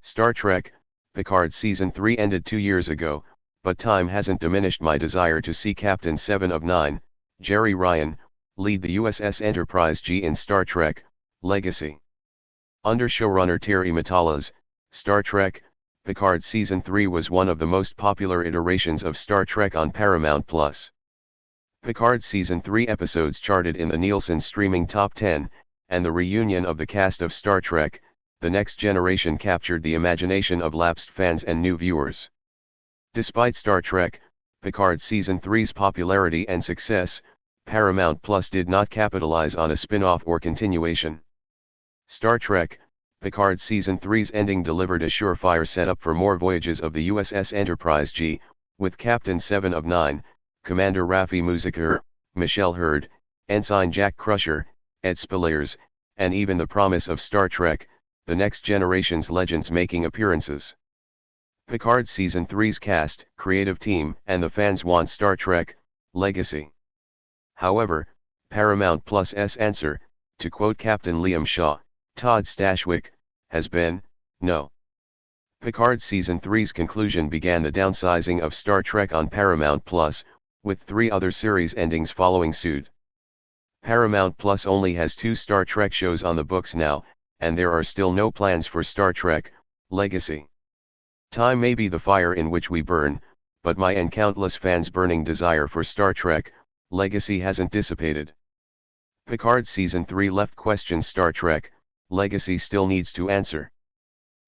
Star Trek, Picard Season 3 ended 2 years ago, but time hasn't diminished my desire to see Captain 7 of 9, Jerry Ryan, lead the USS Enterprise G in Star Trek, Legacy. Under showrunner Terry Matalas, Star Trek, Picard Season 3 was one of the most popular iterations of Star Trek on Paramount+. Picard Season 3 episodes charted in the Nielsen streaming top 10, and the reunion of the cast of Star Trek, The Next Generation captured the imagination of lapsed fans and new viewers. Despite Star Trek, Picard Season 3's popularity and success, Paramount Plus did not capitalize on a spin-off or continuation. Star Trek, Picard Season 3's ending delivered a surefire setup for more voyages of the USS Enterprise G, with Captain 7 of 9, Commander Raffi Musiker, Michelle Hurd, Ensign Jack Crusher, Ed Spillers, and even the promise of Star Trek, The Next Generation's legends making appearances. Picard Season 3's cast, creative team, and the fans want Star Trek, Legacy. However, Paramount Plus's answer, to quote Captain Liam Shaw, Todd Stashwick, has been, no. Picard Season 3's conclusion began the downsizing of Star Trek on Paramount Plus, with 3 other series endings following suit. Paramount Plus only has 2 Star Trek shows on the books now, and there are still no plans for Star Trek, Legacy. Time may be the fire in which we burn, but my and countless fans' burning desire for Star Trek, Legacy hasn't dissipated. Picard Season 3 left questions Star Trek, Legacy still needs to answer.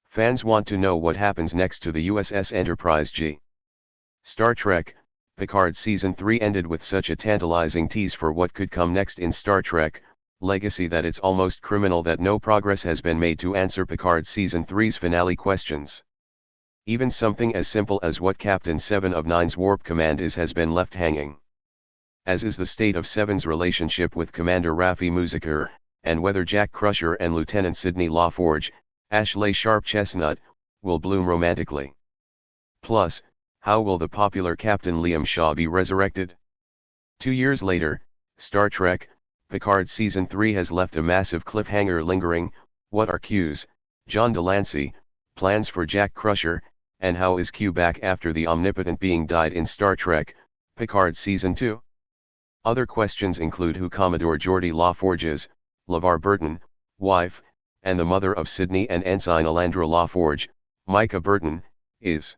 Fans want to know what happens next to the USS Enterprise G. Star Trek, Picard Season 3 ended with such a tantalizing tease for what could come next in Star Trek, Legacy that it's almost criminal that no progress has been made to answer Picard Season 3's finale questions. Even something as simple as what Captain 7 of 9's warp command is has been left hanging. As is the state of Seven's relationship with Commander Raffi Musiker, and whether Jack Crusher and Lieutenant Sidney LaForge, Ashley Sharp Chestnut, will bloom romantically. Plus, how will the popular Captain Liam Shaw be resurrected? 2 years later, Star Trek, Picard Season 3 has left a massive cliffhanger lingering. What are Q's, John Delancey, plans for Jack Crusher, and how is Q back after the omnipotent being died in Star Trek, Picard Season 2? Other questions include who Commodore Geordi LaForge's, LeVar Burton, wife, and the mother of Sidney and Ensign Alandra LaForge, Micah Burton, is.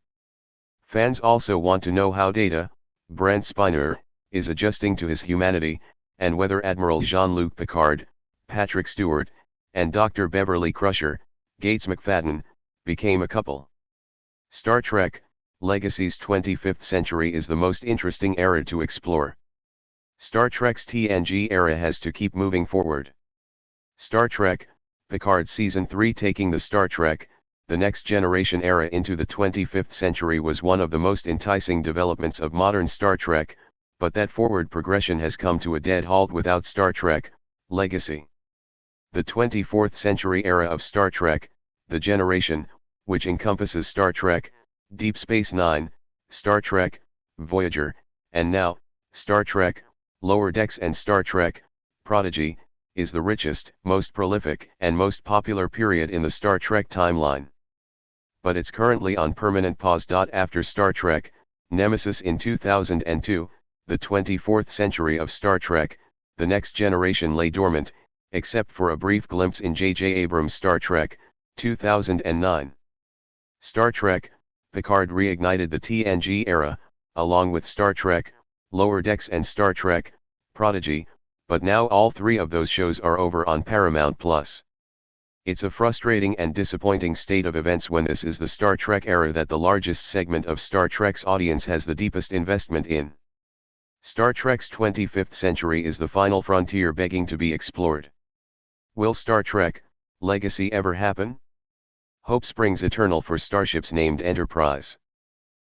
Fans also want to know how Data, Brent Spiner, is adjusting to his humanity, and whether Admiral Jean-Luc Picard, Patrick Stewart, and Dr. Beverly Crusher, Gates McFadden, became a couple. Star Trek, Legacy's 25th century is the most interesting era to explore. Star Trek's TNG era has to keep moving forward. Star Trek, Picard Season 3 taking the Star Trek, The Next Generation era into the 25th century was one of the most enticing developments of modern Star Trek, but that forward progression has come to a dead halt without Star Trek, Legacy. The 24th century era of Star Trek, The Generation, which encompasses Star Trek, Deep Space Nine, Star Trek, Voyager, and now, Star Trek, Lower Decks and Star Trek, Prodigy, is the richest, most prolific, and most popular period in the Star Trek timeline. But it's currently on permanent pause. After Star Trek, Nemesis in 2002, the 24th century of Star Trek, The Next Generation lay dormant, except for a brief glimpse in J.J. Abrams' Star Trek, 2009. Star Trek, Picard reignited the TNG era, along with Star Trek, Lower Decks and Star Trek, Prodigy, but now all 3 of those shows are over on Paramount+. It's a frustrating and disappointing state of events when this is the Star Trek era that the largest segment of Star Trek's audience has the deepest investment in. Star Trek's 25th century is the final frontier begging to be explored. Will Star Trek, Legacy ever happen? Hope springs eternal for starships named Enterprise.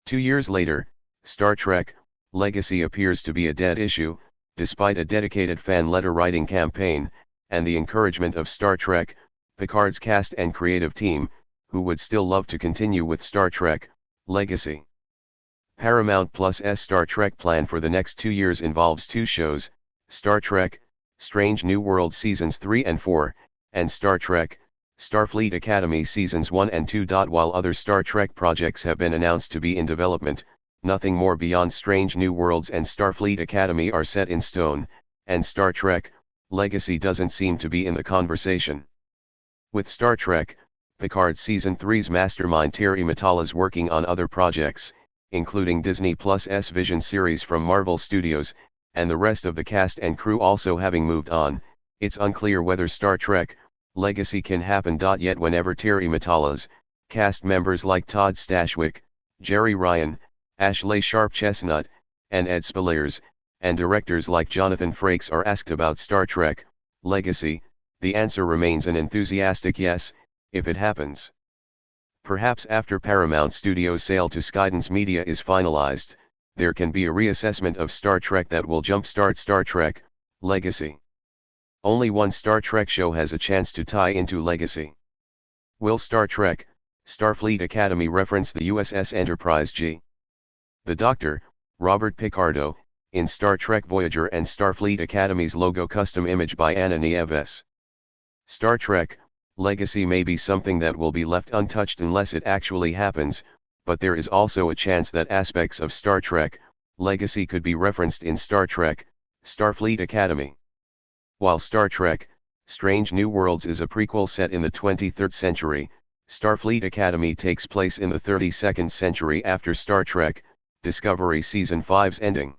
2 years later, Star Trek, Legacy appears to be a dead issue, despite a dedicated fan letter writing campaign, and the encouragement of Star Trek, Picard's cast and creative team, who would still love to continue with Star Trek, Legacy. Paramount Plus's Star Trek plan for the next 2 years involves 2 shows, Star Trek, Strange New World Seasons 3 and 4, and Star Trek, Starfleet Academy Seasons 1 and 2. While other Star Trek projects have been announced to be in development, nothing more beyond Strange New Worlds and Starfleet Academy are set in stone, and Star Trek Legacy doesn't seem to be in the conversation. With Star Trek Picard Season 3's mastermind Terry Matalas working on other projects, including Disney Plus' Vision series from Marvel Studios, and the rest of the cast and crew also having moved on, it's unclear whether Star Trek Legacy can happen. Yet whenever Terry Matalas, cast members like Todd Stashwick, Jerry Ryan, Ashley Sharp-Chestnut, and Ed Speleers, and directors like Jonathan Frakes are asked about Star Trek Legacy, the answer remains an enthusiastic yes, if it happens. Perhaps after Paramount Studios' sale to Skydance Media is finalized, there can be a reassessment of Star Trek that will jumpstart Star Trek Legacy. Only one Star Trek show has a chance to tie into Legacy. Will Star Trek Starfleet Academy reference the USS Enterprise G? The Doctor, Robert Picardo, in Star Trek Voyager, and Starfleet Academy's logo custom image by Anna Nieves. Star Trek Legacy may be something that will be left untouched unless it actually happens, but there is also a chance that aspects of Star Trek Legacy could be referenced in Star Trek Starfleet Academy. While Star Trek Strange New Worlds is a prequel set in the 23rd century, Starfleet Academy takes place in the 32nd century after Star Trek Discovery Season 5's ending.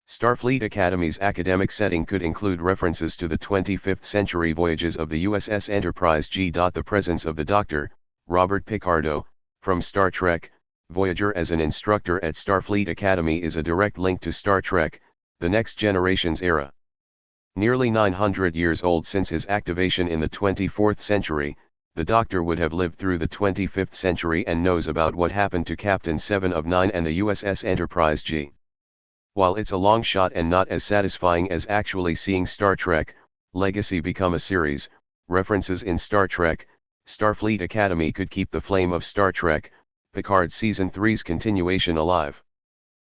Starfleet Academy's academic setting could include references to the 25th century voyages of the USS Enterprise G. The presence of the Doctor, Robert Picardo, from Star Trek Voyager as an instructor at Starfleet Academy is a direct link to Star Trek The Next Generation's era. Nearly 900 years old since his activation in the 24th century, the Doctor would have lived through the 25th century and knows about what happened to Captain 7 of 9 and the USS Enterprise G. While it's a long shot and not as satisfying as actually seeing Star Trek Legacy become a series, references in Star Trek Starfleet Academy could keep the flame of Star Trek Picard Season 3's continuation alive.